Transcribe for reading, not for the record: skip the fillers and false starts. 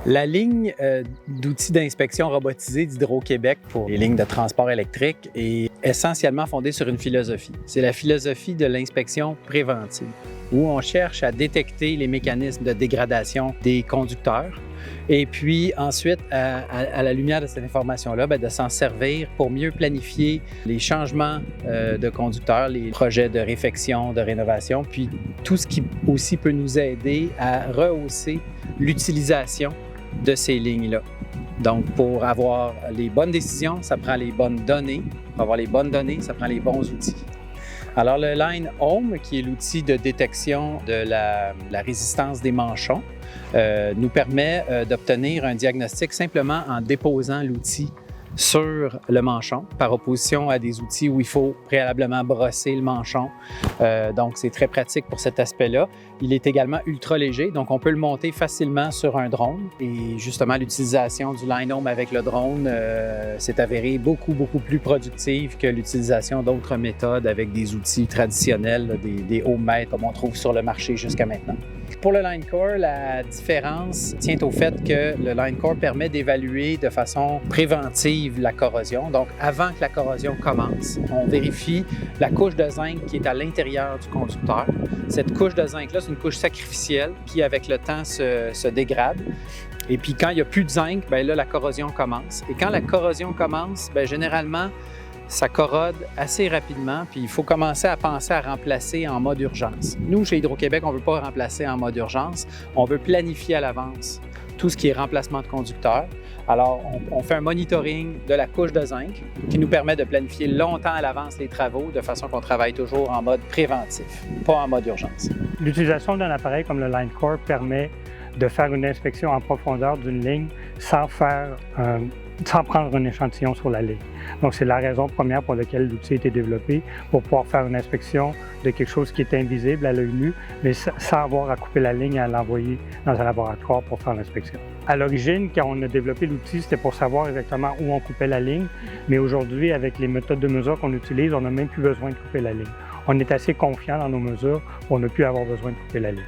La ligne d'outils d'inspection robotisée d'Hydro-Québec pour les lignes de transport électrique est essentiellement fondée sur une philosophie. C'est la philosophie de l'inspection préventive, où on cherche à détecter les mécanismes de dégradation des conducteurs et puis ensuite, à la lumière de cette information-là, de s'en servir pour mieux planifier les changements de conducteurs, les projets de réfection, de rénovation, puis tout ce qui aussi peut nous aider à rehausser l'utilisation de ces lignes-là. Donc, pour avoir les bonnes décisions, ça prend les bonnes données. Pour avoir les bonnes données, ça prend les bons outils. Alors, le Line Home, qui est l'outil de détection de la résistance des manchons, nous permet d'obtenir un diagnostic simplement en déposant l'outil sur le manchon, par opposition à des outils où il faut préalablement brosser le manchon. Donc, c'est très pratique pour cet aspect-là. Il est également ultra léger, donc on peut le monter facilement sur un drone. Et justement, l'utilisation du Line Home avec le drone s'est avérée beaucoup plus productive que l'utilisation d'autres méthodes avec des outils traditionnels, des ohmmètres comme on trouve sur le marché jusqu'à maintenant. Pour le LineCore, la différence tient au fait que le LineCore permet d'évaluer de façon préventive la corrosion. Donc, avant que la corrosion commence, on vérifie la couche de zinc qui est à l'intérieur du conducteur. Cette couche de zinc-là, c'est une couche sacrificielle qui, avec le temps, se dégrade. Et puis, quand il n'y a plus de zinc, là, la corrosion commence. Et quand la corrosion commence, généralement, ça corrode assez rapidement, puis il faut commencer à penser à remplacer en mode urgence. Nous, chez Hydro-Québec, on ne veut pas remplacer en mode urgence, on veut planifier à l'avance tout ce qui est remplacement de conducteurs. Alors, on fait un monitoring de la couche de zinc qui nous permet de planifier longtemps à l'avance les travaux de façon qu'on travaille toujours en mode préventif, pas en mode urgence. L'utilisation d'un appareil comme le LineCore permet de faire une inspection en profondeur d'une ligne sans prendre un échantillon sur la ligne. Donc, c'est la raison première pour laquelle l'outil a été développé, pour pouvoir faire une inspection de quelque chose qui est invisible à l'œil nu, mais sans avoir à couper la ligne et à l'envoyer dans un laboratoire pour faire l'inspection. À l'origine, quand on a développé l'outil, c'était pour savoir exactement où on coupait la ligne, mais aujourd'hui, avec les méthodes de mesure qu'on utilise, on n'a même plus besoin de couper la ligne. On est assez confiant dans nos mesures pour ne plus avoir besoin de couper la ligne.